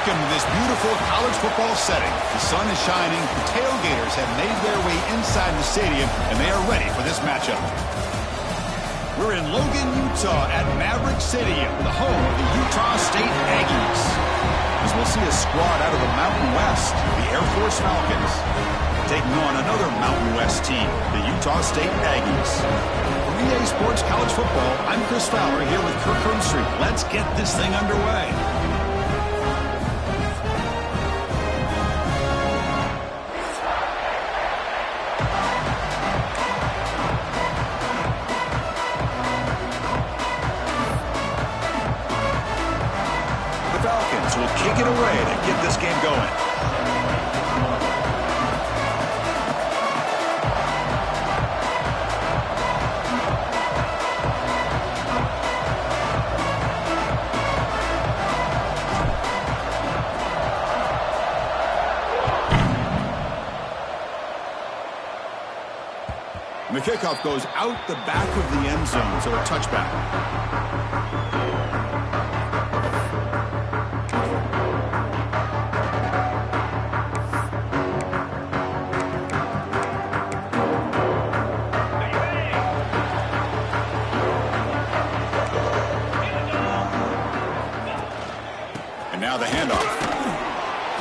Welcome to this beautiful college football setting. The sun is shining, the tailgaters have made their way inside the stadium, and they are ready for this matchup. We're in Logan, Utah at Maverick Stadium, the home of the Utah State Aggies. As we'll see a squad out of the Mountain West, the Air Force Falcons, taking on another Mountain West team, the Utah State Aggies. For EA Sports College Football, I'm Chris Fowler here with Kirk Street. Let's get this thing underway. Falcons will kick it away to get this game going. And the kickoff goes out the back of the end zone, so a touchback. Now the handoff.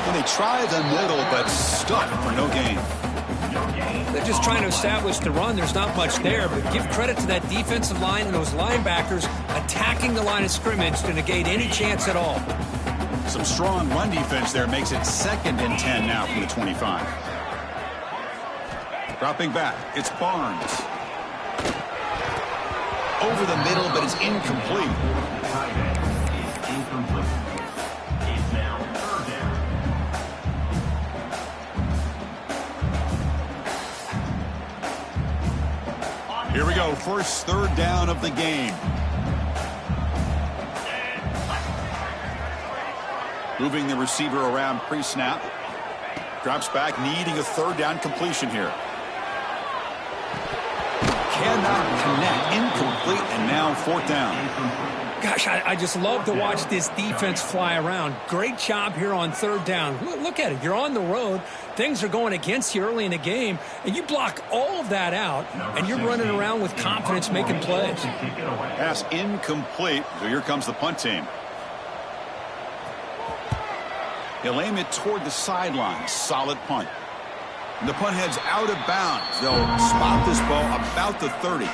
And they try the middle, but stuck for no gain. They're just trying to establish the run. There's not much there, but give credit to that defensive line and those linebackers attacking the line of scrimmage to negate any chance at all. Some strong run defense there makes it 2nd and 10 now from the 25. Dropping back, it's Barnes. Over the middle, but it's incomplete. Here we go, first third down of the game. Moving the receiver around pre-snap. Drops back, needing a third down completion here. Cannot connect, incomplete, and now 4th down. Gosh, I just love to watch this defense fly around. Great job here on 3rd down. Look at it. You're on the road. Things are going against you early in the game, and you block all of that out, and you're running around with confidence making plays. Pass incomplete, so here comes the punt team. They'll aim it toward the sideline. Solid punt. And the punt heads out of bounds. They'll spot this ball about the 30.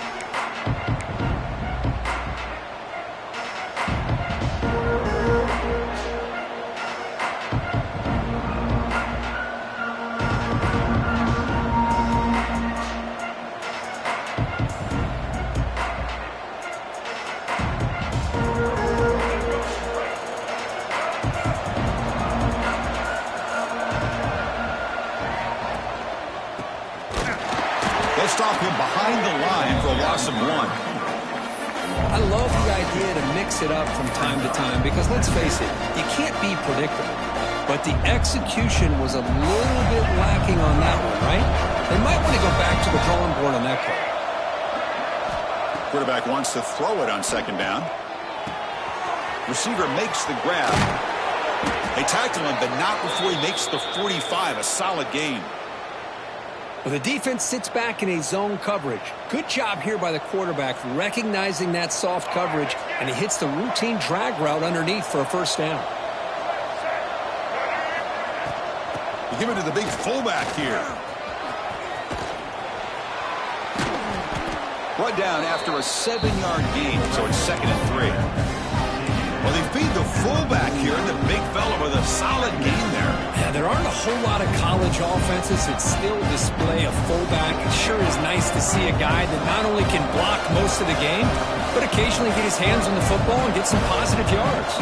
Stop him behind the line for a loss of 1. I love the idea to mix it up from time to time because, let's face it, you can't be predictable. But the execution was a little bit lacking on that one, right? They might want to go back to the drawing board on that call. Quarterback wants to throw it on 2nd down. Receiver makes the grab. They tackle him, but not before he makes the 45, a solid gain. Well, the defense sits back in a zone coverage. Good job here by the quarterback recognizing that soft coverage, and he hits the routine drag route underneath for a 1st down. You give it to the big fullback here. Brought down after a 7-yard gain, so it's 2nd and 3. Well, they feed the fullback here, and the big fella with a solid gain there. Yeah, there aren't a whole lot of college offenses that still display a fullback. It sure is nice to see a guy that not only can block most of the game, but occasionally get his hands on the football and get some positive yards.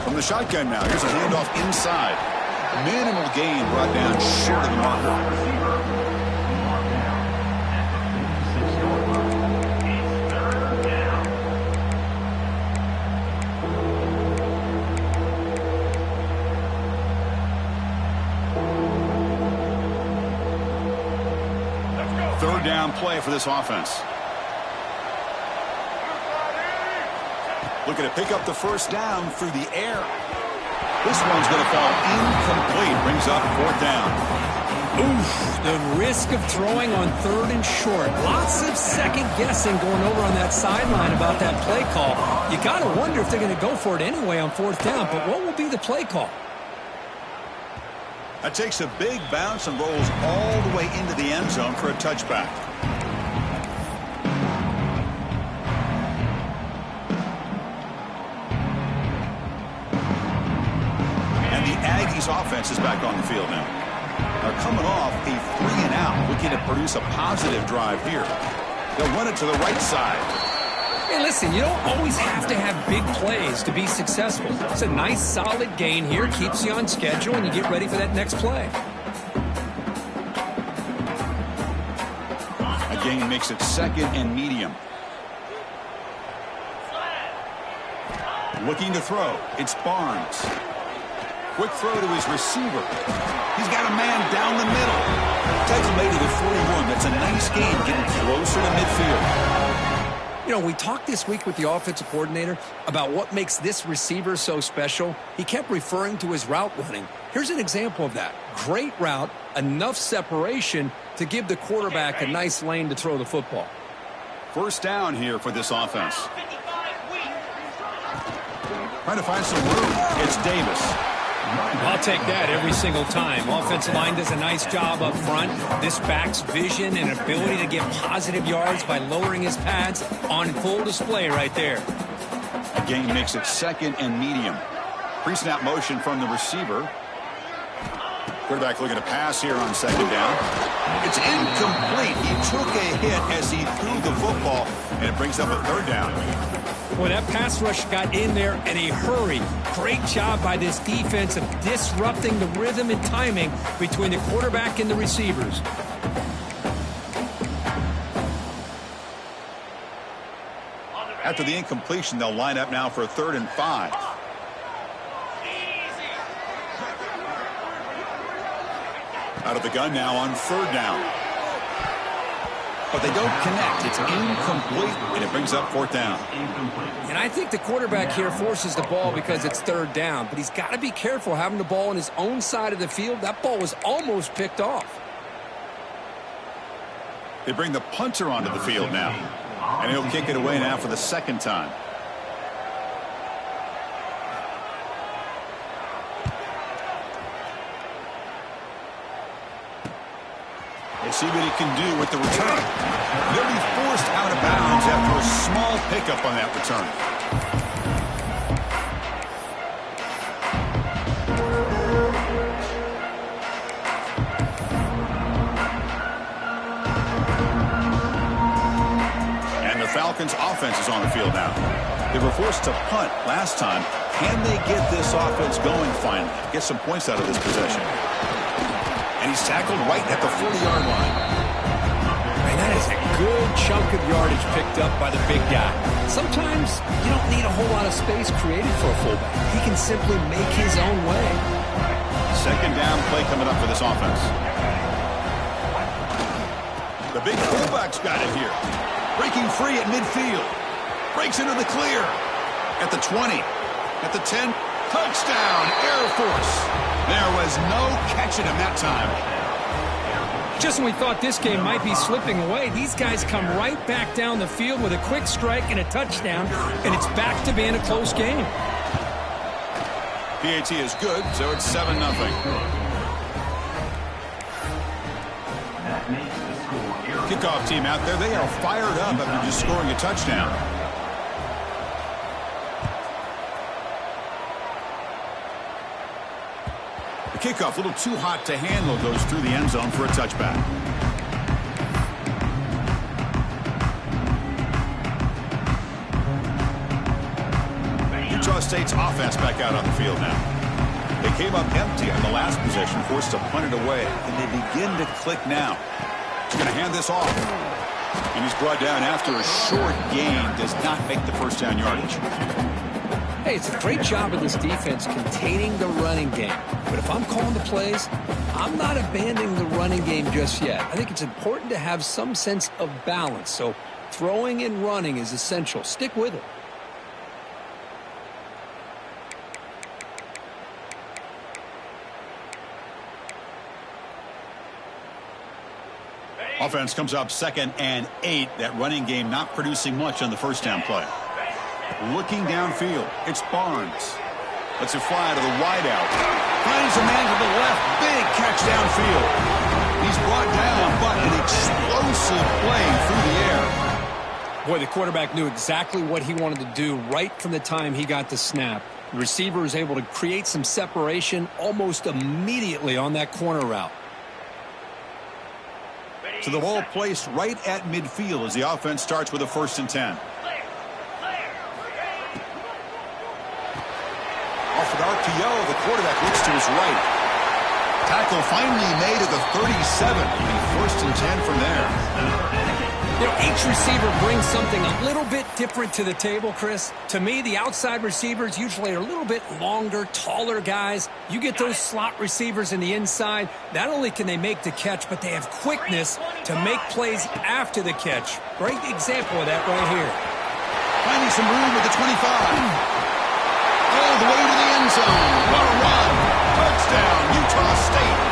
From the shotgun now, here's a handoff inside. Minimal gain brought down short of the marker. 3rd down play for this offense. Looking to pick up the first down through the air. This one's going to fall incomplete. Brings up fourth down. Oof, the risk of throwing on third and short. Lots of second guessing going over on that sideline about that play call. You got to wonder if they're going to go for it anyway on fourth down, but what will be the play call? That takes a big bounce and rolls all the way into the end zone for a touchback. And the Aggies offense is back on the field now. They're coming off a 3-and-out, looking to produce a positive drive here. They'll run it to the right side. Hey, listen, you don't always have to have big plays to be successful. It's a nice, solid gain here. Keeps you on schedule, and you get ready for that next play. A gain makes it second and medium. Looking to throw. It's Barnes. Quick throw to his receiver. He's got a man down the middle. Tackle made to the 41. That's a nice gain, getting closer to midfield. You know, we talked this week with the offensive coordinator about what makes this receiver so special. He kept referring to his route running. Here's an example of that. Great route, enough separation to give the quarterback a nice lane to throw the football. First down here for this offense. Trying to find some room. It's Davis. I'll take that every single time. Offensive line does a nice job up front. This back's vision and ability to get positive yards by lowering his pads on full display right there. A gain makes it second and medium. Pre-snap motion from the receiver. Quarterback looking to pass here on second down. It's incomplete. He took a hit as he threw the football, and it brings up a third down. Boy, that pass rush got in there in a hurry. Great job by this defense of disrupting the rhythm and timing between the quarterback and the receivers. After the incompletion, they'll line up now for a 3rd and 5. Out of the gun now on 3rd down. But they don't connect. It's incomplete, and it brings up 4th down. And I think the quarterback here forces the ball because it's 3rd down. But he's got to be careful having the ball on his own side of the field. That ball was almost picked off. They bring the punter onto the field now. And he'll kick it away now for the 2nd time. We'll see what he can do with the return. They'll be forced out of bounds after a small pickup on that return. And the Falcons' offense is on the field now. They were forced to punt last time. Can they get this offense going finally? Get some points out of this possession. And he's tackled right at the 40-yard line. Man, that is a good chunk of yardage picked up by the big guy. Sometimes you don't need a whole lot of space created for a fullback. He can simply make his own way. 2nd down play coming up for this offense. The big fullback's got it here. Breaking free at midfield. Breaks into the clear. At the 20. At the 10. Touchdown, Air Force. There was no catching him that time. Just when we thought this game might be slipping away, these guys come right back down the field with a quick strike and a touchdown, and it's back to being a close game. PAT is good, so it's 7-0. Kickoff team out there, they are fired up after just scoring a touchdown. Kickoff, a little too hot to handle, goes through the end zone for a touchback. Utah State's offense back out on the field now. They came up empty on the last possession, forced to punt it away, and they begin to click now. He's going to hand this off. And he's brought down after a short gain, does not make the first down yardage. Hey, it's a great job of this defense containing the running game. But if I'm calling the plays, I'm not abandoning the running game just yet. I think it's important to have some sense of balance. So throwing and running is essential. Stick with it. Offense comes up 2nd and 8. That running game not producing much on the first down play. Looking downfield, it's Barnes. Lets it fly to the wideout. Finds a man to the left. Big catch downfield. He's brought down, but an explosive play through the air. Boy, the quarterback knew exactly what he wanted to do right from the time he got the snap. The receiver was able to create some separation almost immediately on that corner route. So the ball placed right at midfield as the offense starts with a 1st and 10. Off an RPO, the quarterback looks to his right. Tackle finally made at the 37. It'll be 1st and 10 from there. You know, each receiver brings something a little bit different to the table, Chris. To me, the outside receivers usually are a little bit longer, taller guys. You get those slot receivers in the inside, not only can they make the catch, but they have quickness to make plays after the catch. Great example of that right here. Finding some room at the 25. All the way to the end zone. What a run. Touchdown, Utah State.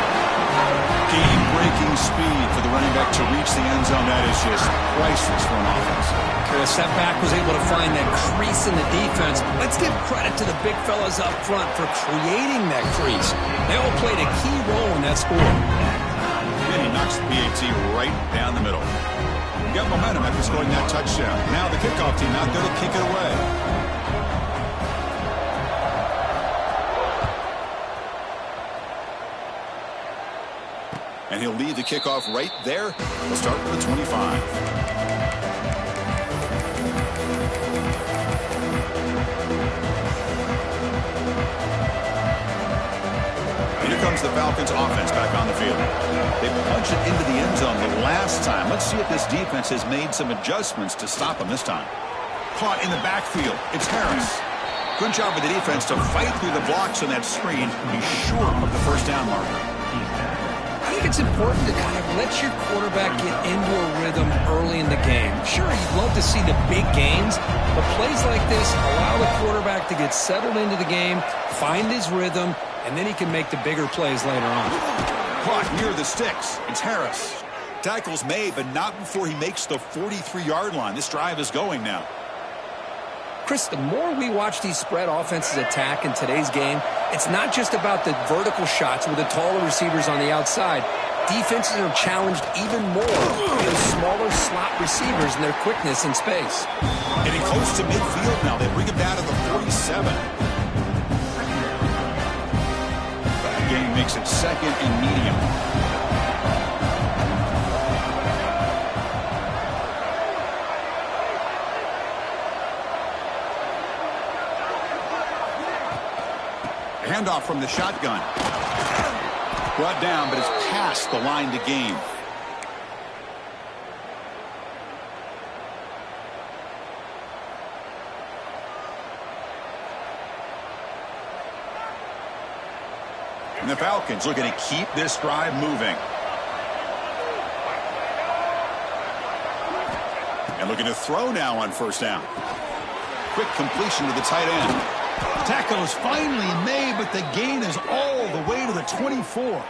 Game-breaking speed for the running back to reach the end zone. That is just priceless for an offense. Chris, that back was able to find that crease in the defense. Let's give credit to the big fellas up front for creating that crease. They all played a key role in that score. And he knocks the PAT right down the middle. We got momentum after scoring that touchdown. Now the kickoff team out there to kick it away. And he'll lead the kickoff right there. We'll start with the 25. Here comes the Falcons offense back on the field. They punched it into the end zone the last time. Let's see if this defense has made some adjustments to stop them this time. Caught in the backfield. It's Harris. Good job with the defense to fight through the blocks on that screen. He's short of the 1st down marker. I think it's important to kind of let your quarterback get into a rhythm early in the game. Sure, you'd love to see the big gains, but plays like this allow the quarterback to get settled into the game, find his rhythm, and then he can make the bigger plays later on. Caught near the sticks. It's Harris. Tackle's made, but not before he makes the 43-yard line. This drive is going now. Chris, the more we watch these spread offenses attack in today's game, it's not just about the vertical shots with the taller receivers on the outside. Defenses are challenged even more with those smaller slot receivers and their quickness in space. Getting close to midfield now. They bring him down to the 47. That game makes it 2nd and medium. Handoff from the shotgun. Brought down, but it's past the line to gain. And the Falcons looking to keep this drive moving. And looking to throw now on 1st down. Quick completion to the tight end. Tackle is finally made, but the gain is all the way to the 24.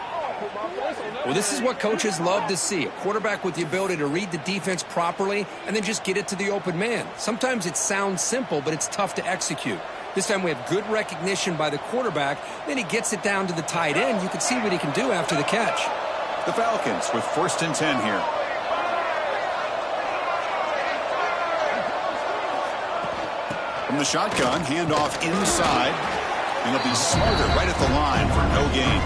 Well, this is what coaches love to see. A quarterback with the ability to read the defense properly and then just get it to the open man. Sometimes it sounds simple, but it's tough to execute. This time we have good recognition by the quarterback. Then he gets it down to the tight end. You can see what he can do after the catch. The Falcons with 1st and 10 here. From the shotgun, handoff inside. And he'll be smarter right at the line for no gain.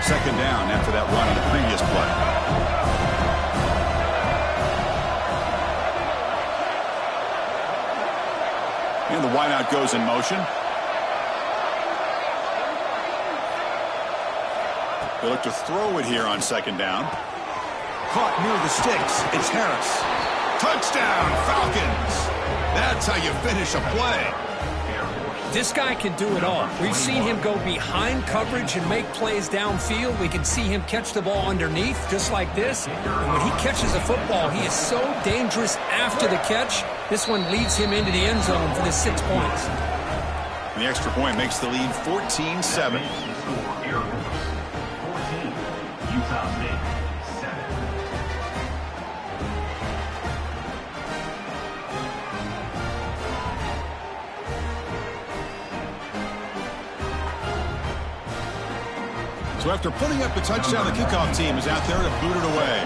Second down after that run on the previous play. And the wideout goes in motion. They look to throw it here on 2nd down. Caught near the sticks. It's Harris. Touchdown, Falcons. That's how you finish a play. This guy can do it all. We've seen him go behind coverage and make plays downfield. We can see him catch the ball underneath just like this. And when he catches a football, he is so dangerous after the catch. This one leads him into the end zone for the 6 points. And the extra point makes the lead 14-7. Utah State, 7. So after putting up the touchdown, the kickoff team is out there to boot it away.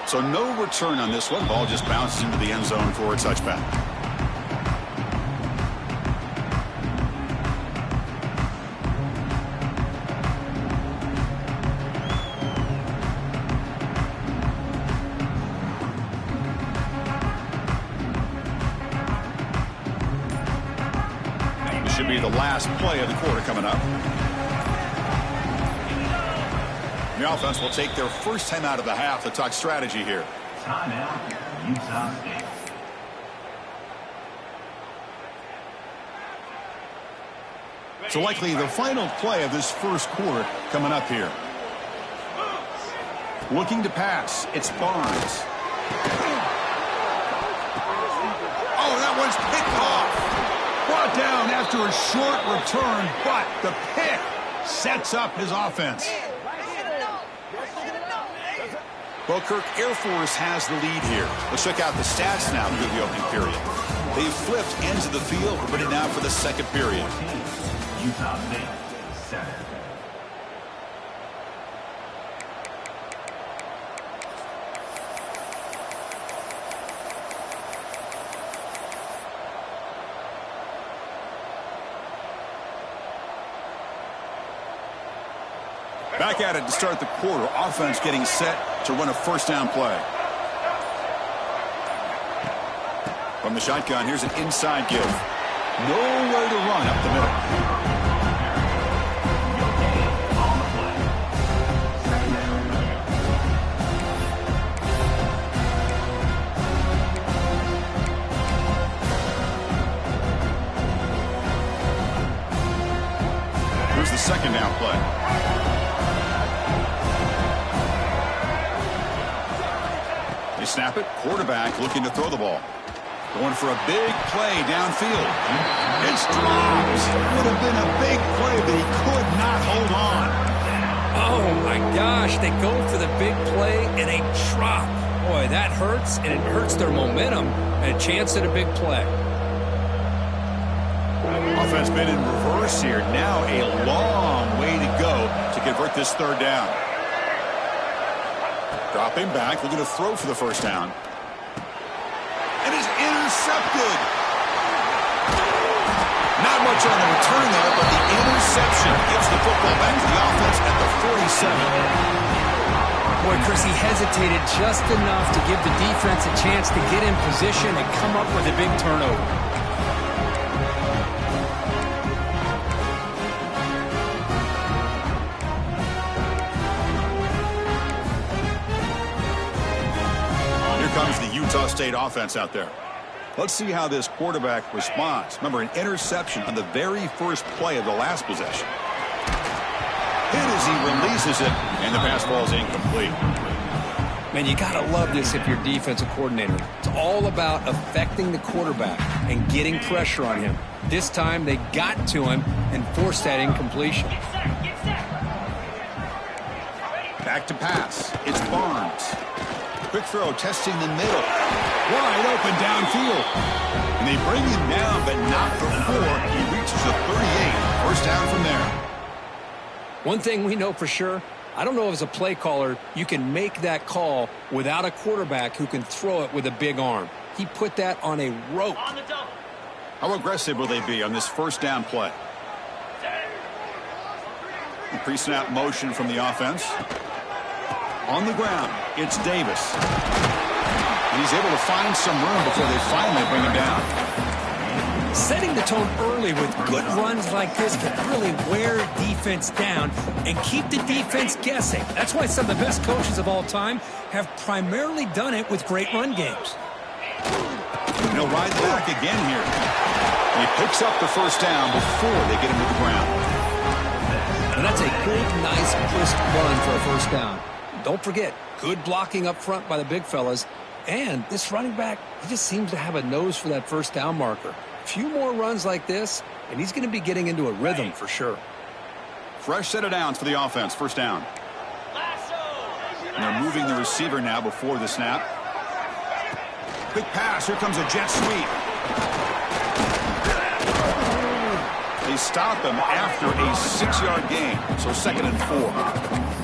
So no return on this one. Ball just bounces into the end zone for a touchback. Should be the last play of the quarter coming up. The offense will take their first time out of the half to talk strategy here. Timeout, Utah State. So likely the final play of this first quarter coming up here. Looking to pass. It's Barnes. Oh, that one's picked off. Brought down after a short return, but the pick sets up his offense. Well, Kirk, Air Force has the lead here. Let's check out the stats now through the opening period. They've flipped ends of the field. We're ready now for the second period. Utah State, 7. Back at it to start the quarter. Offense getting set to run a first down play. From the shotgun, here's an inside give. Nowhere to run up the middle. Here's the second down play. They snap it. Quarterback looking to throw the ball. Going for a big play downfield. It's dropped. Would have been a big play, but he could not hold on. Oh, my gosh. They go for the big play and a drop. Boy, that hurts, and it hurts their momentum and a chance at a big play. Offense been in reverse here. Now a long way to go to convert this third down. Dropping back, looking to throw for the first down. And is intercepted. Not much on the return there, but the interception gives the football back to the offense at the 47. Boy, Chris, he hesitated just enough to give the defense a chance to get in position and come up with a big turnover. Comes the Utah State offense out there. Let's see how this quarterback responds. Remember, an interception on the very first play of the last possession. Hit as he releases it, and the pass ball is incomplete. Man, you got to love this if you're defensive coordinator. It's all about affecting the quarterback and getting pressure on him. This time, they got to him and forced that incompletion. Back to pass. It's Barnes. Quick throw, testing the middle. Wide open downfield. And they bring him down, but not before he reaches the 38. First down from there. One thing we know for sure, I don't know as a play caller, you can make that call without a quarterback who can throw it with a big arm. He put that on a rope. How aggressive will they be on this first down play? Pre-snap motion from the offense. On the ground, it's Davis. And he's able to find some room before they finally bring him down. Setting the tone early with good runs like this can really wear defense down and keep the defense guessing. That's why some of the best coaches of all time have primarily done it with great run games. And he'll ride back again here. And he picks up the first down before they get him to the ground. And that's a good, nice, crisp run for a first down. Don't forget, good blocking up front by the big fellas. And this running back, he just seems to have a nose for that first down marker. A few more runs like this, and he's going to be getting into a rhythm for sure. Fresh set of downs for the offense. First down. And they're moving the receiver now before the snap. Quick pass. Here comes a jet sweep. They stop him after a 6-yard gain. So 2nd and 4.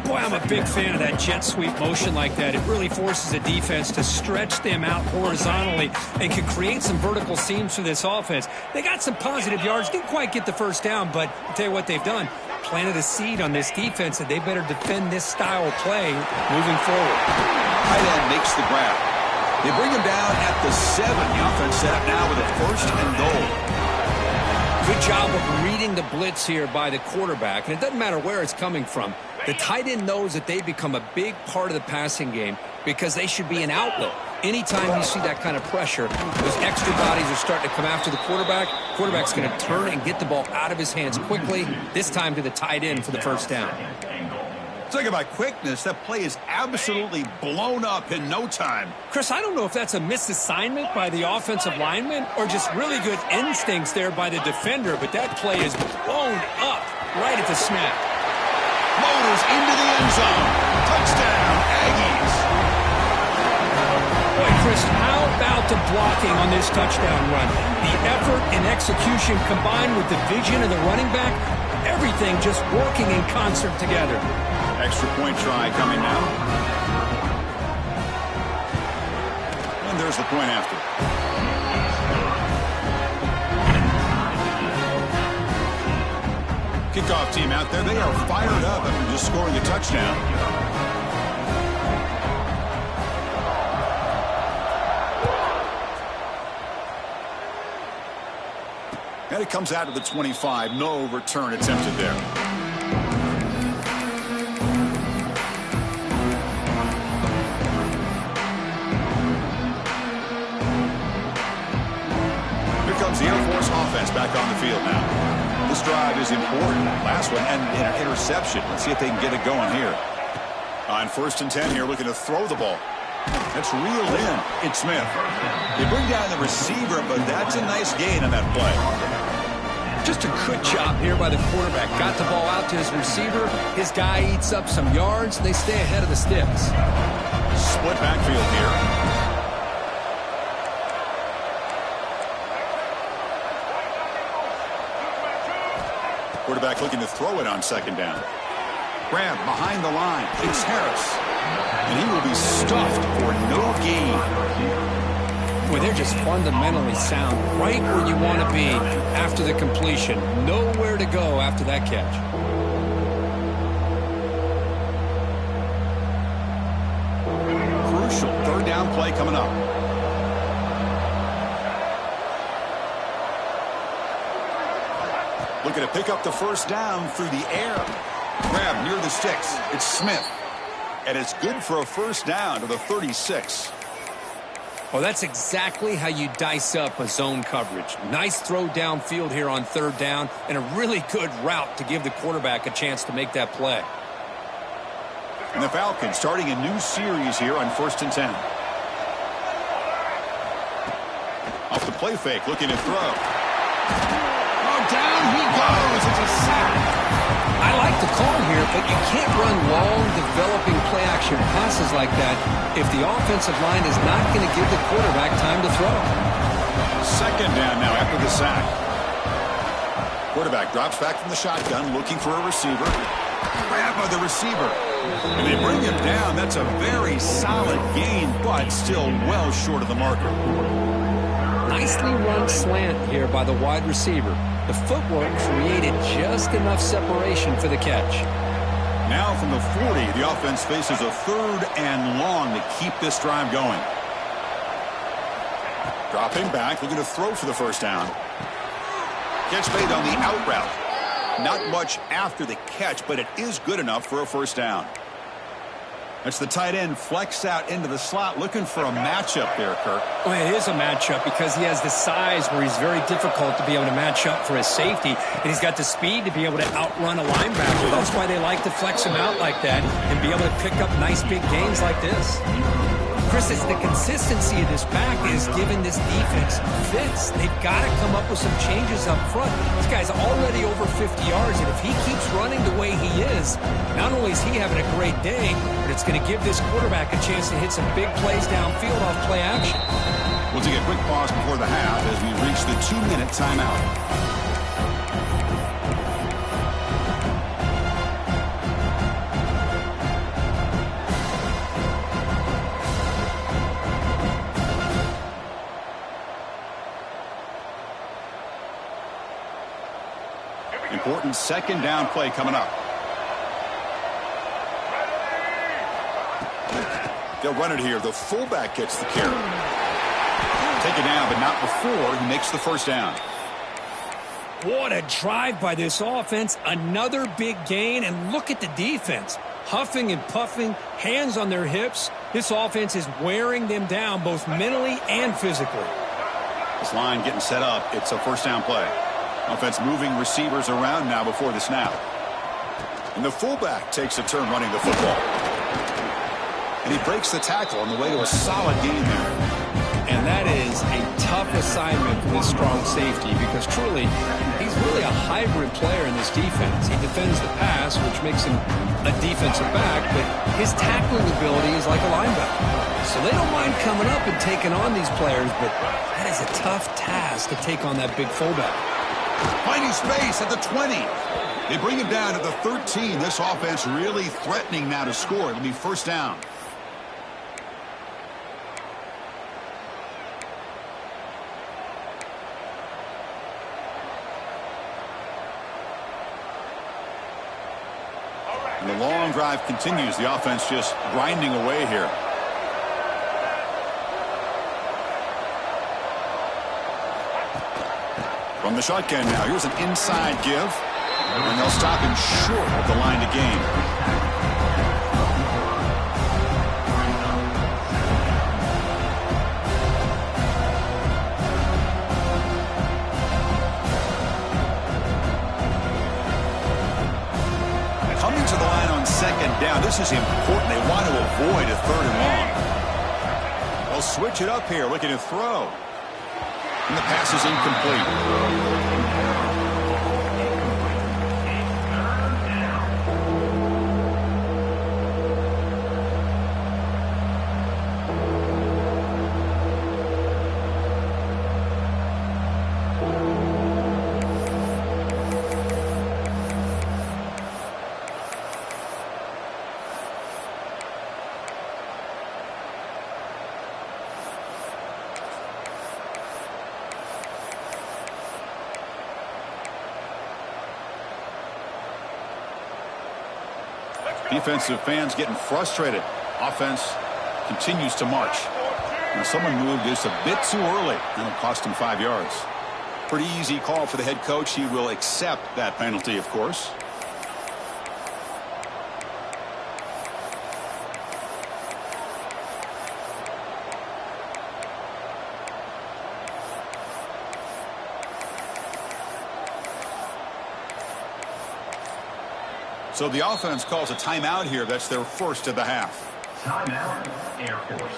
Boy, I'm a big fan of that jet sweep motion like that. It really forces a defense to stretch them out horizontally and can create some vertical seams for this offense. They got some positive yards, didn't quite get the first down, but I'll tell you what they've done. Planted a seed on this defense, and they better defend this style of play moving forward. Tight end makes the grab. They bring him down at the 7. The offense set up now with a 1st and goal. Good job of reading the blitz here by the quarterback, and it doesn't matter where it's coming from. The tight end knows that they become a big part of the passing game because they should be an outlet. Anytime you see that kind of pressure, those extra bodies are starting to come after the quarterback. Quarterback's going to turn and get the ball out of his hands quickly, this time to the tight end for the first down. Talking about quickness, that play is absolutely blown up in no time. Chris, I don't know if that's a misassignment by the offensive lineman or just really good instincts there by the defender, but that play is blown up right at the snap. Motors into the end zone. Touchdown, Aggies. Boy, Chris, how about the blocking on this touchdown run? The effort and execution combined with the vision of the running back, everything just working in concert together. Extra point try coming now. And there's the point after. Kickoff team out there, they are fired up after just scoring a touchdown. And it comes out to the 25. No return attempted there. Here comes the Air Force offense back on the field now. This drive is important. Last one and an interception. Let's see if they can get it going here. On 1st and 10 here, looking to throw the ball. That's reeled in. It's Smith. They bring down the receiver, but that's a nice gain on that play. Just a good job here by the quarterback. Got the ball out to his receiver. His guy eats up some yards. They stay ahead of the sticks. Split backfield here. Quarterback looking to throw it on 2nd down. Grab behind the line. It's Harris. And he will be stuffed for no gain. Boy, they're just fundamentally sound. Right where you want to be after the completion. Nowhere to go after that catch. Crucial 3rd down play coming up. Looking to pick up the first down through the air. Grab near the sticks. It's Smith. And it's good for a first down to the 36. Well, that's exactly how you dice up a zone coverage. Nice throw downfield here on 3rd down and a really good route to give the quarterback a chance to make that play. And the Falcons starting a new series here on 1st and 10. Off the play fake, looking to throw. Down he goes. It's a sack. I like the call here, but you can't run long, developing play-action passes like that if the offensive line is not going to give the quarterback time to throw. 2nd down now after the sack. Quarterback drops back from the shotgun, looking for a receiver. Grab by the receiver. And they bring him down. That's a very solid gain, but still well short of the marker. Nicely run slant here by the wide receiver. The footwork created just enough separation for the catch. Now from the 40, the offense faces a 3rd and long to keep this drive going. Dropping back, looking to throw for the first down. Catch made on the out route. Not much after the catch, but it is good enough for a first down. That's the tight end flex out into the slot, looking for a matchup there, Kirk. Well, it is a matchup because he has the size where he's very difficult to be able to match up for his safety, and he's got the speed to be able to outrun a linebacker. That's why they like to flex him out like that and be able to pick up nice big gains like this. Chris, it's the consistency of this back is giving this defense fits. They've got to come up with some changes up front. This guy's already over 50 yards, and if he keeps running the way he is, not only is he having a great day, but it's going to give this quarterback a chance to hit some big plays downfield off play action. We'll take a quick pause before the half as we reach the 2-minute timeout. Important second down play coming up. They'll run it here. The fullback gets the carry. Take it down, but not before he makes the first down. What a drive by this offense. Another big gain, and look at the defense. Huffing and puffing, hands on their hips. This offense is wearing them down both mentally and physically. This line getting set up. It's a first down play. Offense moving receivers around now before the snap. And the fullback takes a turn running the football. And he breaks the tackle on the way to a solid gain there. And that is a tough assignment for this strong safety because truly, he's really a hybrid player in this defense. He defends the pass, which makes him a defensive back, but his tackling ability is like a linebacker. So they don't mind coming up and taking on these players, but that is a tough task to take on that big fullback. Finding space at the 20. They bring him down to the 13. This offense really threatening now to score. It'll be first down. And the long drive continues. The offense just grinding away here. From the shotgun now, here's an inside give, and they'll stop him short of the line to gain. Coming to the line on second down, this is important. They want to avoid a third and long. They'll switch it up here, looking to throw. And the pass is incomplete. Defensive fans getting frustrated. Offense continues to march. And someone moved just a bit too early, and it'll cost him 5 yards. Pretty easy call for the head coach. He will accept that penalty, of course. So the offense calls a timeout here. That's their first of the half. Timeout, Air Force.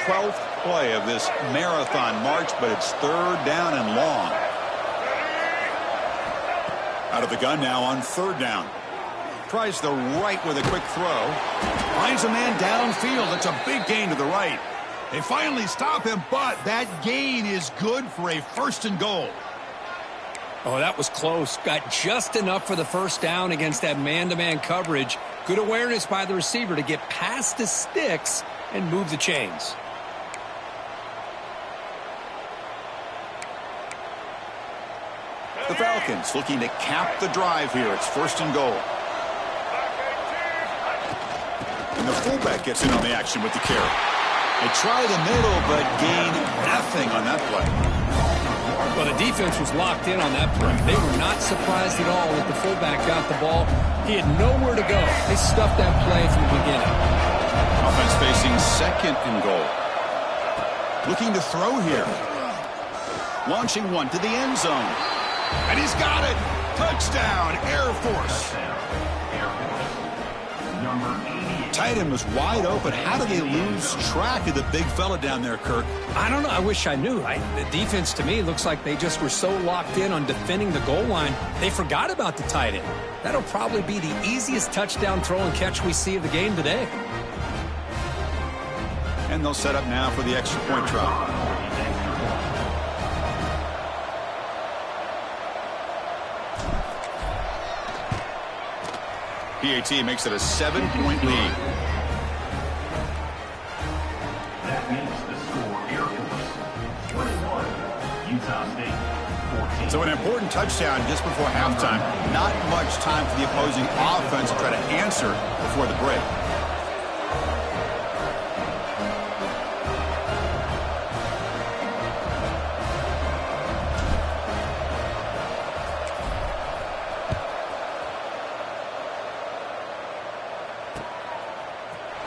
Twelfth play of this marathon march, but it's third down and long. Out of the gun now on third down. Tries the right with a quick throw. Finds a man downfield. It's a big gain to the right. They finally stop him, but that gain is good for a first and goal. Oh, that was close. Got just enough for the first down against that man-to-man coverage. Good awareness by the receiver to get past the sticks and move the chains. The Falcons looking to cap the drive here. It's 1st and goal. And the fullback gets in on the action with the carry. They try the middle, but gain nothing on that play. Well, the defense was locked in on that play. They were not surprised at all that the fullback got the ball. He had nowhere to go. They stuffed that play from the beginning. Offense facing 2nd and goal. Looking to throw here. Launching one to the end zone. And he's got it. Touchdown, Air Force. Tight end was wide open. How do they lose track of the big fella down there, Kirk? I don't know. I wish I knew. The defense, to me, looks like they just were so locked in on defending the goal line, they forgot about the tight end. That'll probably be the easiest touchdown throw and catch we see of the game today. And they'll set up now for the extra point try. PAT makes it a 7-point lead. That makes the score Air Force 21, Utah State 14. So an important touchdown just before halftime. Not much time for the opposing offense to try to answer before the break.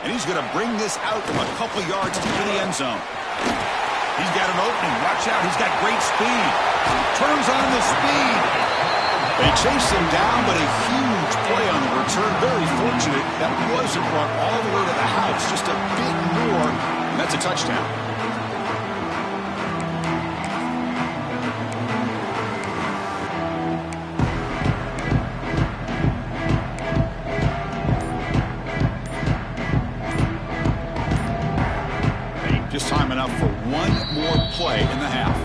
And he's going to bring this out from a couple yards deep in the end zone. He's got an opening. Watch out. He's got great speed. Turns on the speed. They chase him down, but a huge play on the return. Very fortunate that wasn't brought all the way to the house. Just a bit more, and that's a touchdown. Just time enough for one more play in the half.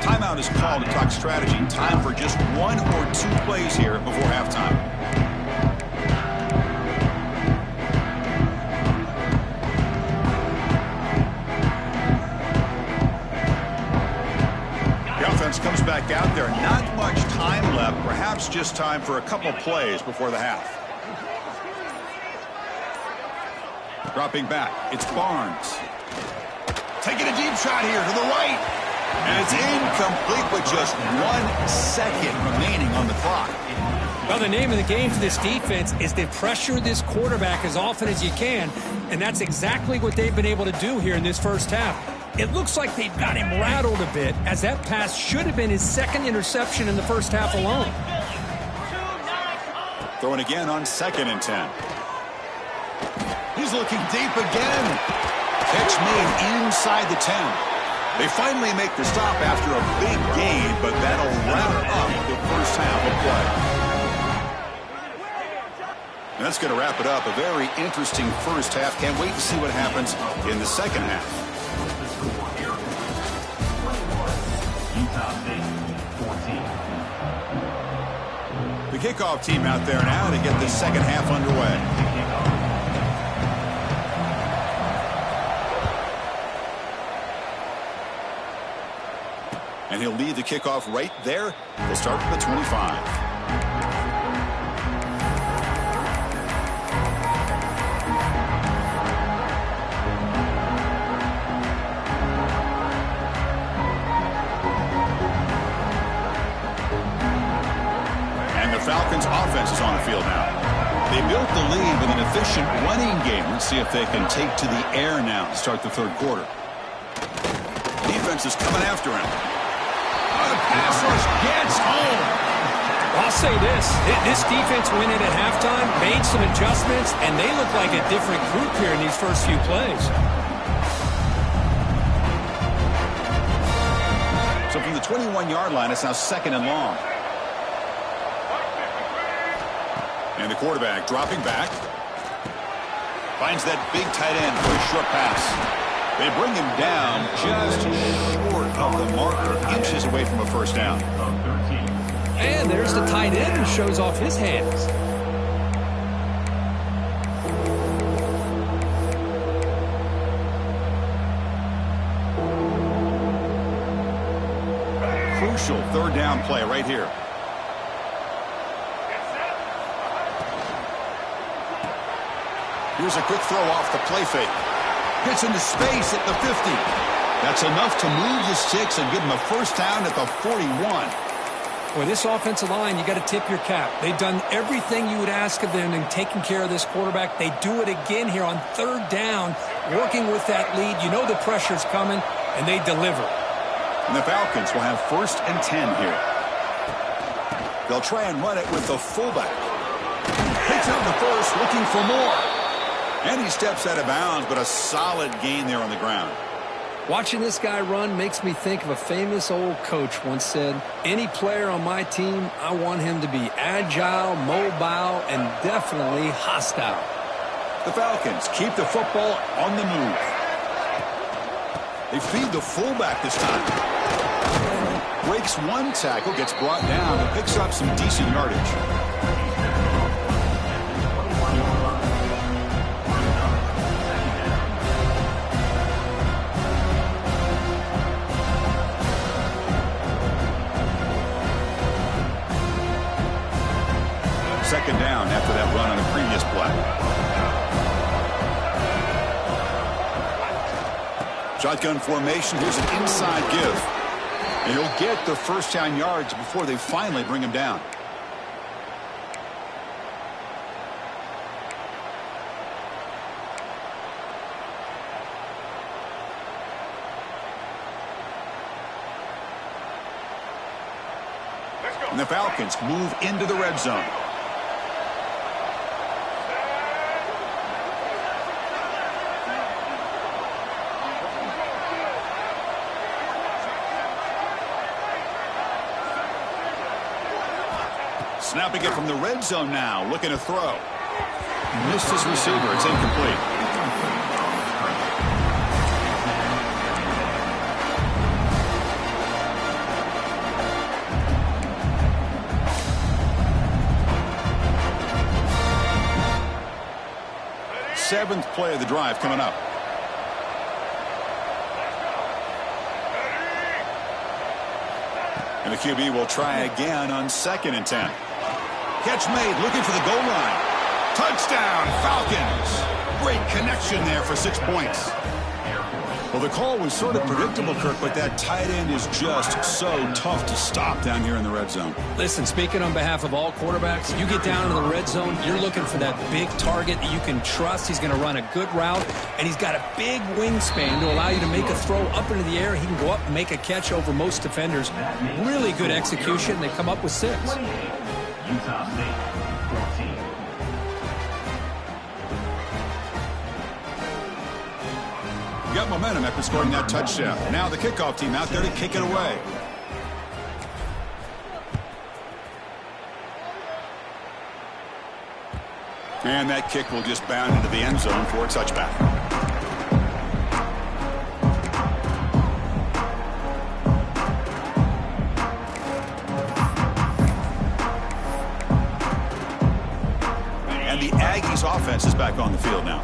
Timeout is called to talk strategy. Time for just 1 or 2 plays here before halftime. The offense comes back out there. Not much time left. Perhaps just time for a couple plays before the half. Dropping back. It's Barnes. Taking a deep shot here to the right. And it's incomplete with just 1 second remaining on the clock. Well, the name of the game for this defense is to pressure this quarterback as often as you can, and that's exactly what they've been able to do here in this first half. It looks like they've got him rattled a bit, as that pass should have been his 2nd interception in the first half alone. Throwing again on 2nd and 10. He's looking deep again. Catch made inside the 10. They finally make the stop after a big gain, but that'll wrap up the first half of play. And that's going to wrap it up. A very interesting first half. Can't wait to see what happens in the second half. Utah State 14. The kickoff team out there now to get the second half underway. And he'll lead the kickoff right there. We'll start from the 25. And the Falcons' offense is on the field now. They built the lead with an efficient running game. Let's see if they can take to the air now to start the 3rd quarter. Defense is coming after him. The pass rush gets home. I'll say this defense went in at halftime, made some adjustments, and they look like a different group here in these first few plays. So from the 21-yard line, it's now 2nd and long. And the quarterback dropping back. Finds that big tight end for a short pass. They bring him down just short of the marker, inches away from a first down. And there's the tight end who shows off his hands. crucial third down play right here. Here's a quick throw off the play fake. Gets into space at the 50. That's enough to move the sticks and give him a first down at the 41. Boy, this offensive line, you got to tip your cap. They've done everything you would ask of them in taking care of this quarterback. They do it again here on third down, working with that lead. You know the pressure's coming, and they deliver. And the Falcons will have 1st and 10 here. They'll try and run it with the fullback. Picks up the first, looking for more. And he steps out of bounds, but a solid gain there on the ground. Watching this guy run makes me think of a famous old coach once said, any player on my team, I want him to be agile, mobile, and definitely hostile. The Falcons keep the football on the move. They feed the fullback this time. Breaks one tackle, gets brought down, and picks up some decent yardage. Second down after that run on the previous play. Shotgun formation. Here's an inside give. And he'll get the first down yards before they finally bring him down. And the Falcons move into the red zone. Snapping it from the red zone now, looking to throw. Missed his receiver. It's incomplete. Seventh play of the drive coming up. And the QB will try again on 2nd and 10. Catch made, looking for the goal line. Touchdown, Falcons. Great connection there for 6 points. Well, the call was sort of predictable, Kirk, but that tight end is just so tough to stop down here in the red zone. Listen, speaking on behalf of all quarterbacks, you get down in the red zone, you're looking for that big target that you can trust. He's going to run a good route, and he's got a big wingspan to allow you to make a throw up into the air. He can go up and make a catch over most defenders. Really good execution. They come up with 6. Utah State, 14. Got momentum after scoring that touchdown. Now the kickoff team out there to kick it away. And that kick will just bound into the end zone for a touchback. And the Aggies offense is back on the field now.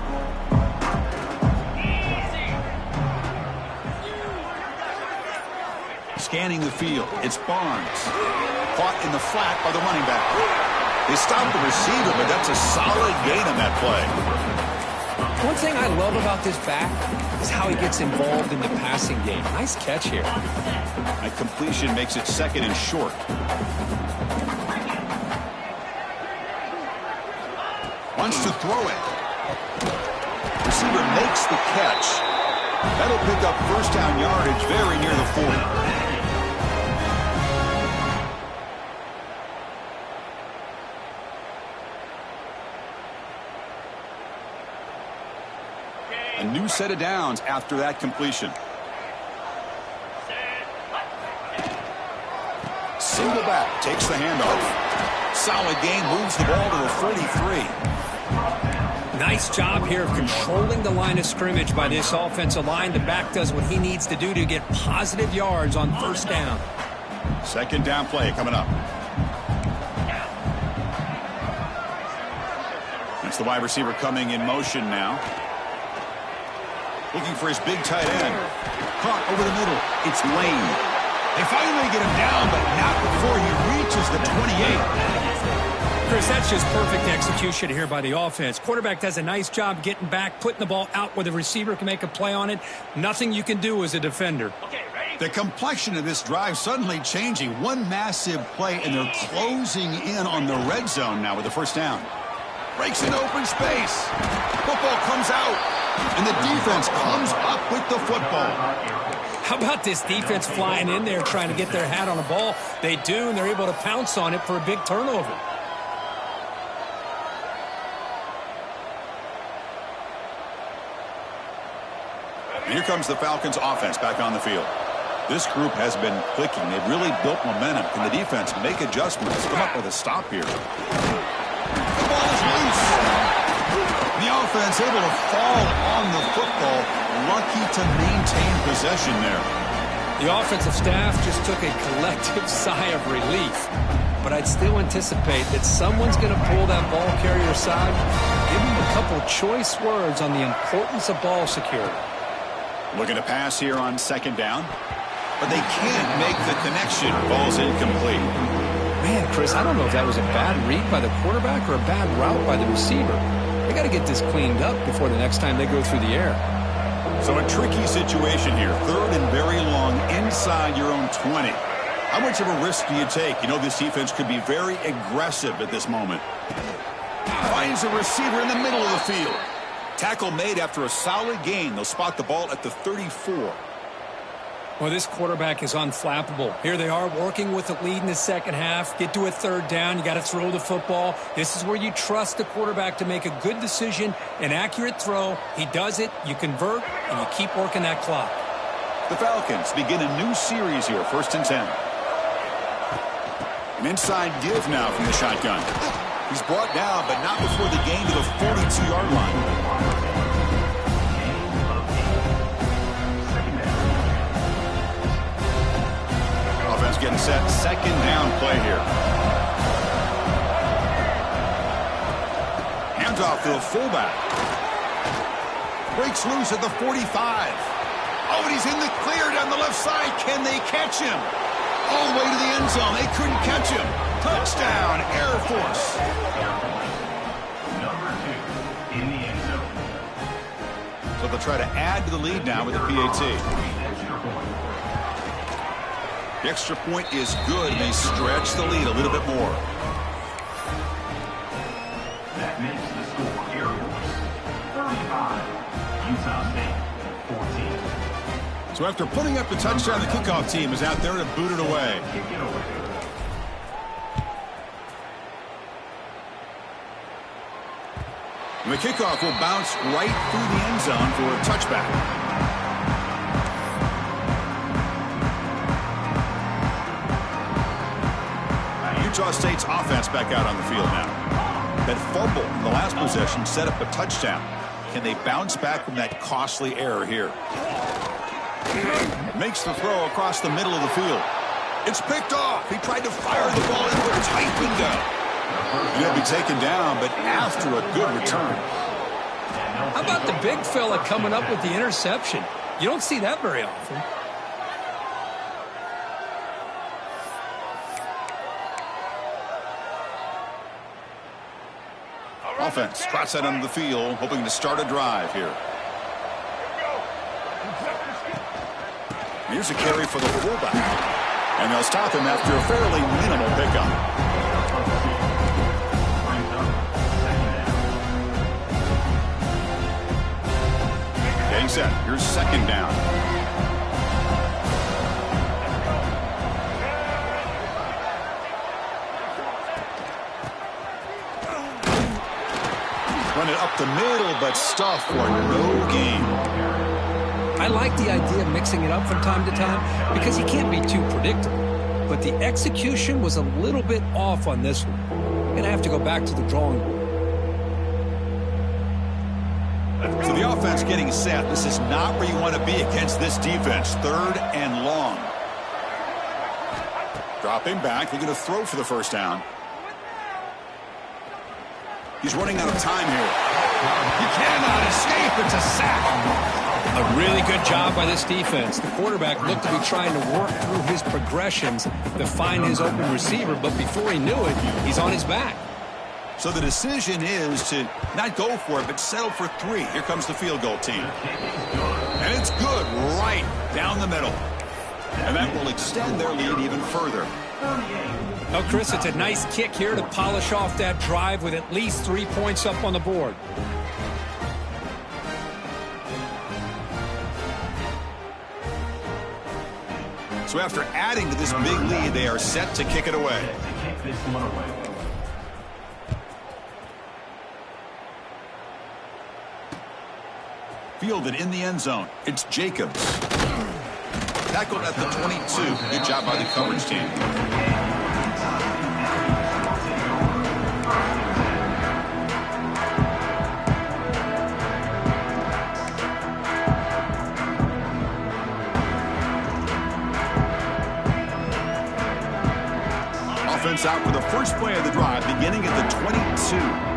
Scanning the field, it's Barnes. Caught in the flat by the running back. They stopped the receiver, but that's a solid gain on that play. One thing I love about this back is how he gets involved in the passing game. Nice catch here. That completion makes it 2nd and short. Wants to throw it. Receiver makes the catch. That'll pick up first down yardage very near the 40. A new set of downs after that completion. Single back, takes the handoff. Solid gain, moves the ball to the 43. Nice job here of controlling the line of scrimmage by this offensive line. The back does what he needs to do to get positive yards on first down. 2nd down play coming up. That's the wide receiver coming in motion now. Looking for his big tight end. Caught over the middle. It's Lane. They finally get him down, but not before he reaches the 28. Chris, that's just perfect execution here by the offense. Quarterback does a nice job getting back, putting the ball out where the receiver can make a play on it. Nothing you can do as a defender. The complexion of this drive suddenly changing. One massive play, and they're closing in on the red zone now with the first down. Breaks in open space. Football comes out, and the defense comes up with the football. How about this defense flying in there trying to get their hat on the ball? They do, and they're able to pounce on it for a big turnover. And here comes the Falcons offense back on the field. This group has been clicking. They've really built momentum. Can the defense make adjustments? Come up with a stop here. The ball is loose. The offense able to fall on the football. Lucky to maintain possession there. The offensive staff just took a collective sigh of relief. But I'd still anticipate that someone's going to pull that ball carrier aside, give him a couple choice words on the importance of ball security. Looking to pass here on second down. But they can't make the connection. Ball's incomplete. Man, Chris, I don't know if that was a bad read by the quarterback or a bad route by the receiver. They got to get this cleaned up before the next time they go through the air. So a tricky situation here. Third and very long inside your own 20. How much of a risk do you take? You know this defense could be very aggressive at this moment. Finds a receiver in the middle of the field. Tackle made after a solid gain. They'll spot the ball at the 34. Well, this quarterback is unflappable. Here they are working with the lead in the second half. Get to a third down. You got to throw the football. This is where you trust the quarterback to make a good decision, an accurate throw. He does it, you convert, and you keep working that clock. The Falcons begin a new series here, 1st and 10. An inside give now from the shotgun. He's brought down, but not before the gain to the 42-yard line. Offense getting set. Second down play here. Hands off to the fullback. Breaks loose at the 45. Oh, and he's in the clear down the left side. Can they catch him? All the way to the end zone. They couldn't catch him. Touchdown, Air Force. Number 2 in the end zone. So they'll try to add to the lead now with the PAT. The extra point is good, and they stretch the lead a little bit more. That makes the score Air Force 35, Utah State 14. So after putting up the touchdown, the kickoff team is out there to boot it away. And the kickoff will bounce right through the end zone for a touchback. Utah State's offense back out on the field now. That fumble in the last possession set up a touchdown. Can they bounce back from that costly error here? Makes the throw across the middle of the field. It's picked off. He tried to fire the ball into a tight window. And he'll be taken down, but after a good return. How about the big fella coming up with the interception? You don't see that very often. Offense trots out onto the field, hoping to start a drive here. Here's a carry for the fullback. And they'll stop him after a fairly minimal pickup. Getting set. Here's second down. Run it up the middle, but stuff for no gain. I like the idea of mixing it up from time to time because you can't be too predictable. But the execution was a little bit off on this one. You're going to have to go back to the drawing board. So the offense getting set. This is not where you want to be against this defense. Third and long. Dropping back. Looking to throw for the first down. He's running out of time here. He cannot escape. It's a sack. A really good job by this defense. The quarterback looked to be trying to work through his progressions to find his open receiver, but before he knew it, he's on his back. So the decision is to not go for it, but settle for 3. Here comes the field goal team. And it's good right down the middle. And that will extend their lead even further. Well, Chris, it's a nice kick here to polish off that drive with at least 3 points up on the board. So after adding to this big lead, they are set to kick it away. Fielded in the end zone. It's Jacobs. Tackled at the 22. Good job by the coverage team. Offense out for the first play of the drive, beginning at the 22.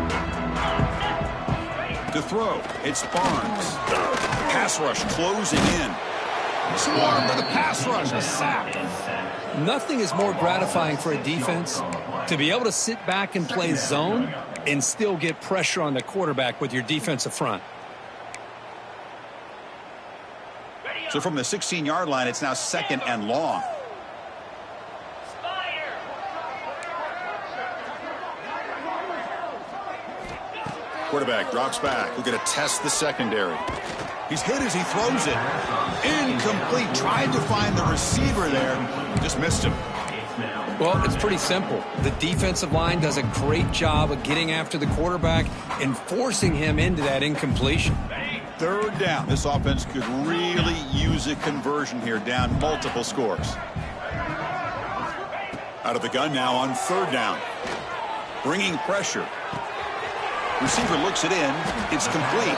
To throw, it's Barnes. Pass rush closing in. Swarmed by the pass rush, a sack. Nothing is more gratifying for a defense to be able to sit back and play zone and still get pressure on the quarterback with your defensive front. So from the 16-yard line, it's now 2nd and long. Quarterback drops back. We're going to test the secondary. He's hit as he throws it. Incomplete. Tried to find the receiver there. Just missed him. Well, it's pretty simple. The defensive line does a great job of getting after the quarterback and forcing him into that incompletion. 3rd down. This offense could really use a conversion here, down multiple scores. Out of the gun now on 3rd down. Bringing pressure. Receiver looks it in. It's complete.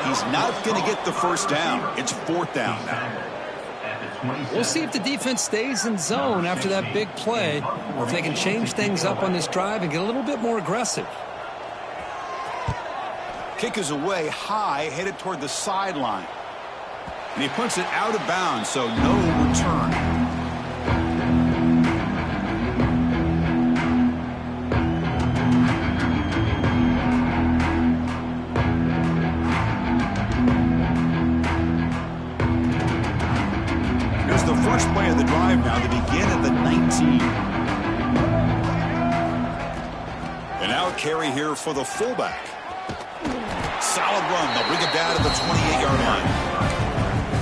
He's not going to get the first down. It's 4th down now. We'll see if the defense stays in zone after that big play, or if they can change things up on this drive and get a little bit more aggressive. Kick is away high, headed toward the sideline. And he puts it out of bounds, so no return. First play of the drive now to begin at the 19. And now a carry here for the fullback. Solid run. They'll bring it down to the 28-yard line.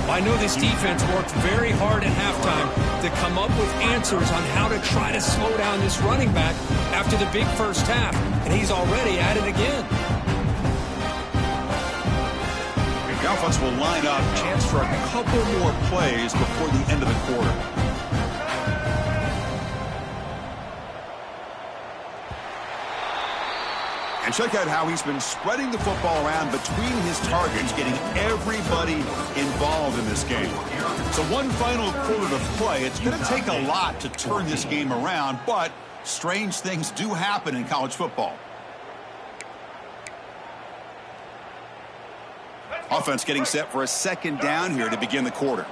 I know this defense worked very hard at halftime to come up with answers on how to try to slow down this running back after the big first half, and he's already at it again. The offense will line up. Chance for a couple more plays before the end of the quarter. And check out how he's been spreading the football around between his targets, getting everybody involved in this game. So one final quarter to play. It's going to take a lot to turn this game around, but strange things do happen in college football. Offense getting set for a 2nd down here to begin the quarter.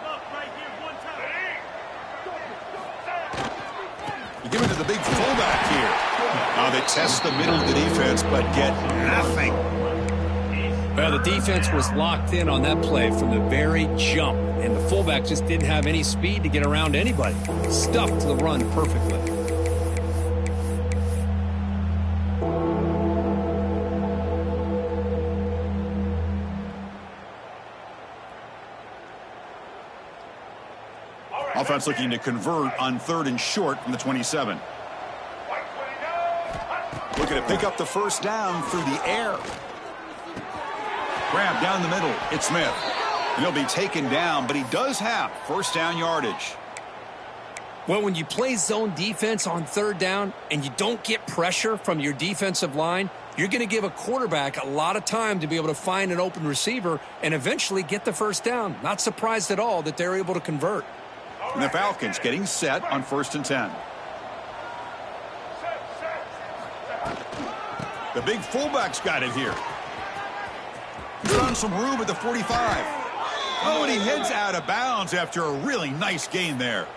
You give it to the big fullback here. Now they test the middle of the defense, but get nothing. Well, the defense was locked in on that play from the very jump, and the fullback just didn't have any speed to get around anybody. Stuffed the run perfectly. Offense looking to convert on 3rd and short from the 27. Looking to pick up the first down through the air. Grab down the middle. It's Smith. And he'll be taken down, but he does have first down yardage. Well, when you play zone defense on 3rd down and you don't get pressure from your defensive line, you're going to give a quarterback a lot of time to be able to find an open receiver and eventually get the first down. Not surprised at all that they're able to convert. And the Falcons getting set on 1st and 10. The big fullback's got it here. He's on some room at the 45. Oh, and he heads out of bounds after a really nice gain there.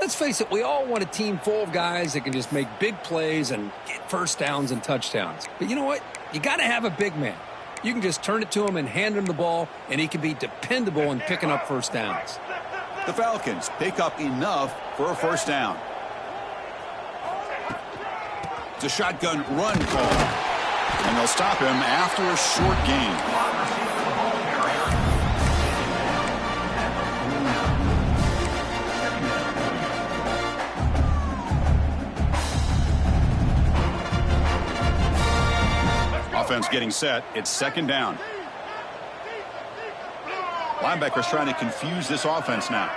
Let's face it, we all want a team full of guys that can just make big plays and get first downs and touchdowns. But you know what? You got to have a big man. You can just turn it to him and hand him the ball, and he can be dependable in picking up first downs. The Falcons pick up enough for a first down. It's a shotgun run call, and they'll stop him after a short gain. Offense getting set. It's second down. Linebackers trying to confuse this offense now.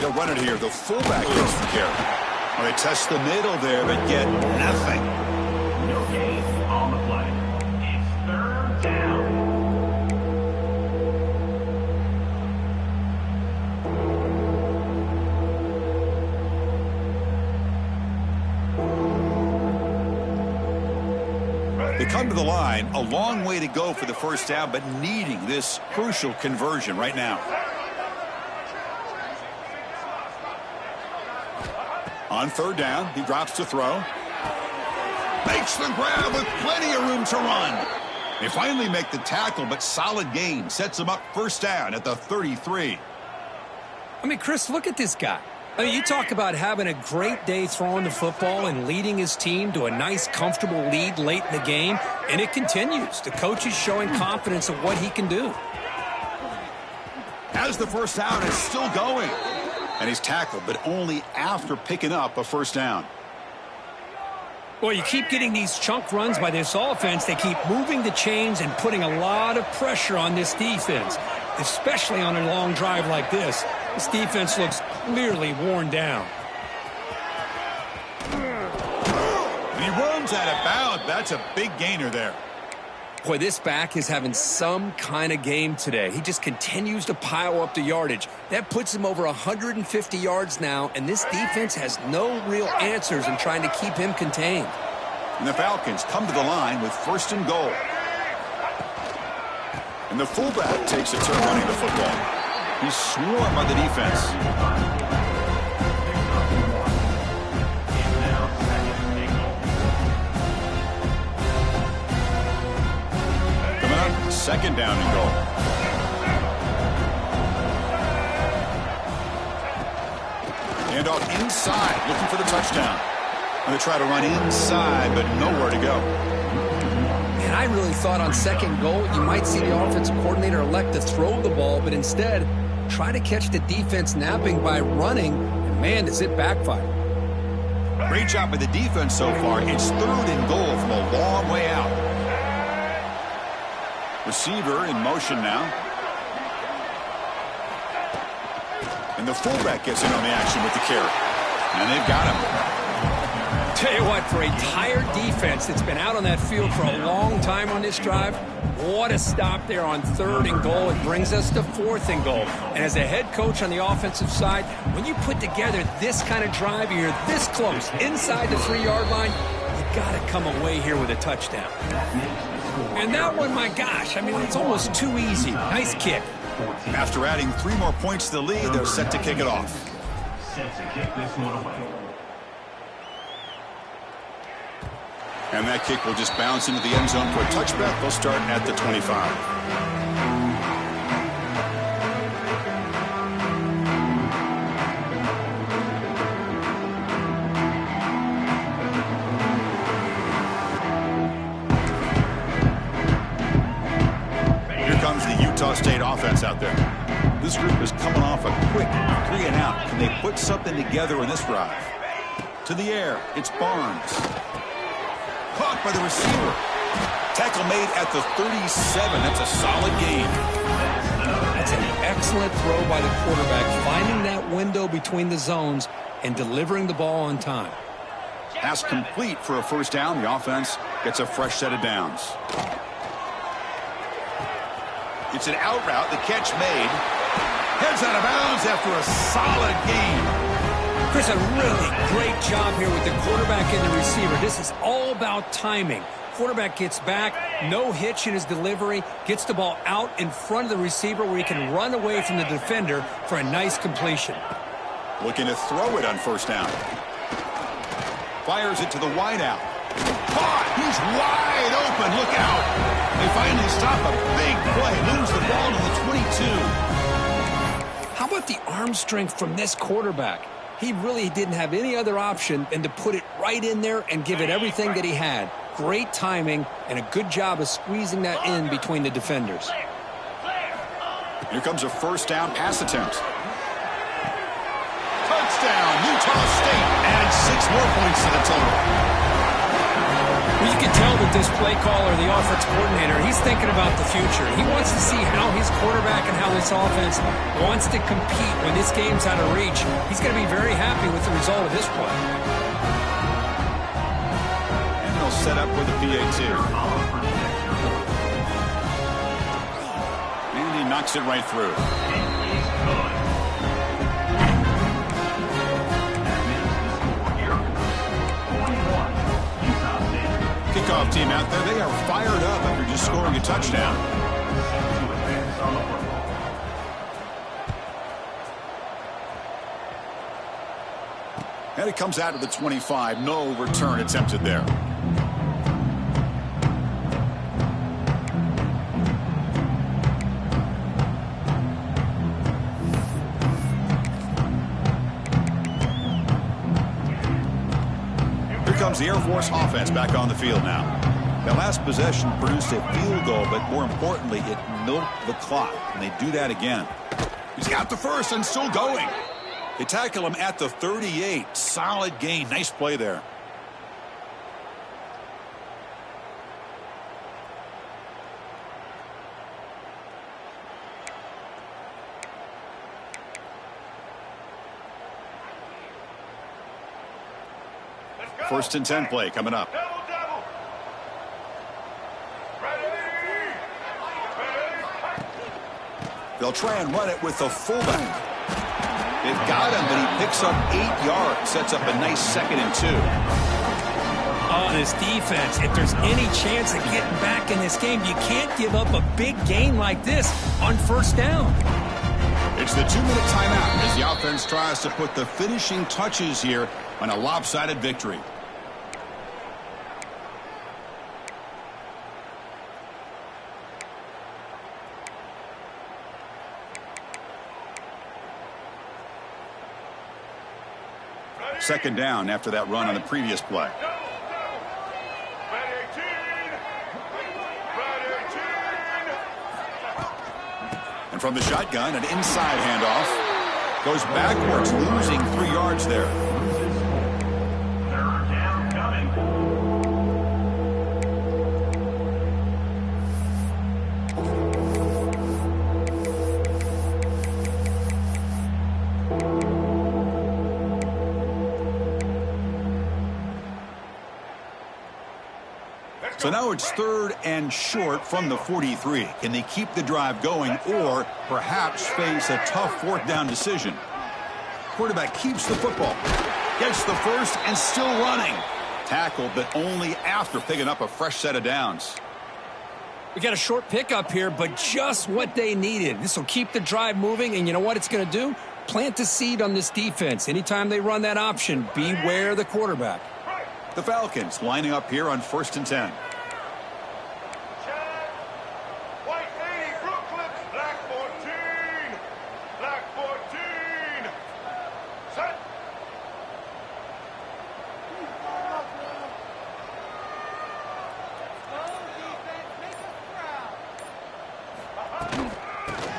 They'll run it here. The fullback gets the carry. Well, they test the middle there, but get nothing. No gain on the play. It's third down. They come to the line, a long way to go for the first down, but needing this crucial conversion right now. On third down, he drops to throw. Makes the grab with plenty of room to run. They finally make the tackle, but solid gain sets them up first down at the 33. I mean, Chris, look at this guy. I mean, you talk about having a great day throwing the football and leading his team to a nice, comfortable lead late in the game, and it continues. The coach is showing confidence of what he can do. As the first down is still going, and he's tackled, but only after picking up a first down. Well, you keep getting these chunk runs by this offense. They keep moving the chains and putting a lot of pressure on this defense, especially on a long drive like this. This defense looks clearly worn down. He runs out of bounds. That's a big gainer there. Boy, this back is having some kind of game today. He just continues to pile up the yardage. That puts him over 150 yards now, and this defense has no real answers in trying to keep him contained. And the Falcons come to the line with first and goal. And the fullback takes a turn running the football. He's swarmed by the defense. Coming up, second down and goal. And off inside, looking for the touchdown. Going to try to run inside, but nowhere to go. And I really thought on second goal, you might see the offensive coordinator elect to throw the ball, but instead try to catch the defense napping by running, and man, does it backfire. Great job by the defense so far. It's third and goal from a long way out. Receiver in motion now. And the fullback gets in on the action with the carry. And they've got him. Tell you what, for a tired defense that's been out on that field for a long time on this drive, what a stop there on third and goal. It brings us to fourth and goal. And as a head coach on the offensive side, when you put together this kind of drive, you're this close inside the 3-yard line, you got to come away here with a touchdown. And that one, my gosh, I mean, it's almost too easy. Nice kick. After adding 3 more points to the lead, they're set to kick it off. Set to kick this one away. And that kick will just bounce into the end zone for a touchback. They'll start at the 25. Here comes the Utah State offense out there. This group is coming off a quick 3 and out. Can they put something together in this drive? To the air, it's Barnes. Caught by the receiver. Tackle made at the 37. That's a solid gain. That's an excellent throw by the quarterback, finding that window between the zones and delivering the ball on time. Pass complete for a first down. The offense gets a fresh set of downs. It's an out route. The catch made. Heads out of bounds after a solid gain. Chris, a really great job here with the quarterback and the receiver. This is all about timing. Quarterback gets back, No hitch in his delivery. Gets the ball out in front of the receiver where he can run away from the defender for a nice completion. Looking to throw it on first down. Fires it to the wideout. Caught! He's wide open. Look out! They finally stop a big play. Lose the ball to the 22. How about the arm strength from this quarterback? He really didn't have any other option than to put it right in there and give it everything that he had. Great timing and a good job of squeezing that in between the defenders. Here comes a first down pass attempt. Touchdown, Utah State. Add 6 more points to the total. Well, you can tell that this play caller, the offense coordinator, he's thinking about the future. He wants to see how his quarterback and how this offense wants to compete when this game's out of reach. He's going to be very happy with the result of this play. And they'll set up with a PAT. And he knocks it right through. Kickoff team out there, they are fired up after just scoring a touchdown. And it comes out of the 25. No return attempted there. Comes the Air Force offense back on the field now. That last possession produced a field goal, but more importantly, it milked the clock, and they do that again. He's got the first and still going. They tackle him at the 38. Solid gain. Nice play there. First and 10 play coming up. They'll try and run it with the fullback. They've got him, but he picks up 8 yards. Sets up a nice 2nd and 2. Oh, this defense, if there's any chance of getting back in this game, you can't give up a big gain like this on first down. It's the 2-minute timeout as the offense tries to put the finishing touches here on a lopsided victory. Second down after that run on the previous play. And from the shotgun, an inside handoff. Goes backwards, losing 3 yards there. Third down coming. So now it's 3rd and short from the 43. Can they keep the drive going or perhaps face a tough 4th down decision? Quarterback keeps the football. Gets the first and still running. Tackled, but only after picking up a fresh set of downs. We got a short pickup here, but just what they needed. This will keep the drive moving, and you know what it's going to do? Plant the seed on this defense. Anytime they run that option, beware the quarterback. The Falcons lining up here on 1st and 10.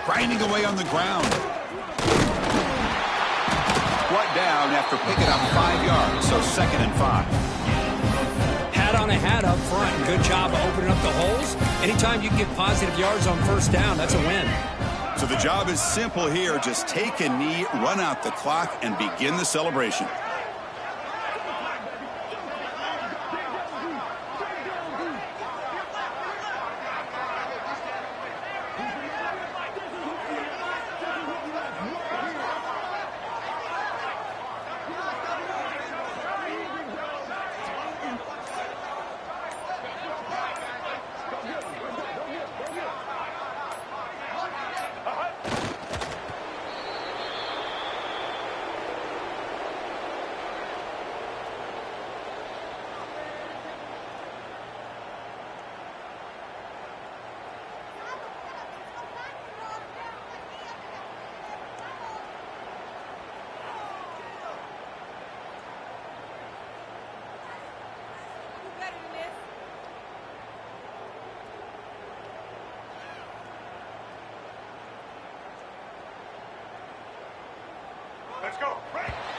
Grinding away on the ground. Brought down after picking up 5 yards, so 2nd and 5. Hat on a hat up front. Good job of opening up the holes. Anytime you can get positive yards on first down, that's a win. So the job is simple here. Just take a knee, run out the clock, and begin the celebration. Let's go. Right.